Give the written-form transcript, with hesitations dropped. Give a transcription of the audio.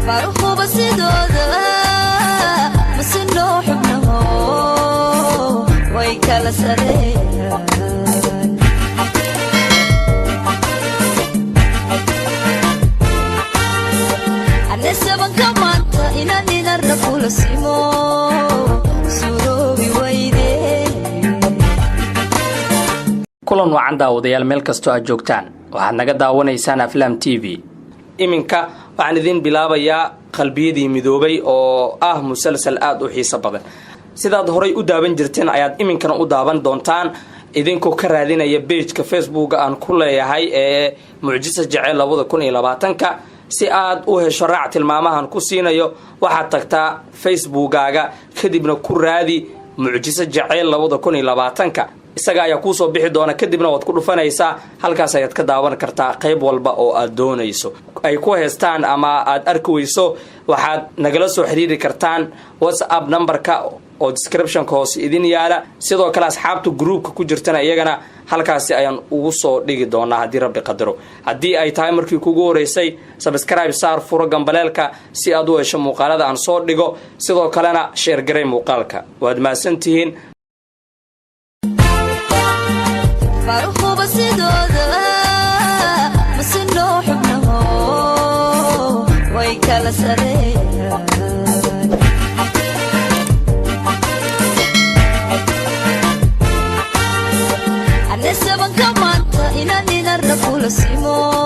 فارخو بسيدودا مسنو حبنه ويكلا سريان أنا سبن كمانتا إنا نرفو لسيمو سوروبي ويدي kulan wacan daawadayaal meel kastoo aad joogtaan waxaad naga daawanaysaan Aflam TV iminka waxaan idin bilaabayaa qalbiyadii midoobay oo ah musalsal aad u xiiso badan sidaad horay u daawan jirteen ayaad iminkana u daawan doontaan idinkoo ka raadinaya page-ka Facebook aan ku leeyahay ee mucjiso jacayl 2020 si aad u hesho raac tilmaamahan ku siinayo waxaad tagtaa Facebook-gaaga kadibna ku raadi mucjiso jacayl 2020 isaga ayaa ku soo bixi doona kadibna waad ku dhufanaysaa halkaas ayaad ka daawan kartaa qayb walba oo aad doonayso ay ku heestaan ama aad arki weyso waxaad nagala soo xiriiri kartaan WhatsApp numberka oo description-ka hoose idin yaala sidoo kale asxaabta groupka ku jirtana iyagana halkaas ayaan ugu soo dhigi doonaa hadii Rabbi qadaro hadii ay tahay markii kugu horeysay subscribe saar furo gambaleelka si aad u hesho muuqaalada aan soo dhigo sidoo kalena share garay muuqaalka waad maasantihiin فارخو بسيدودا مسنو حبنه ويكلا سريان أنا سبن كمانتا إنا نرفو لسيمو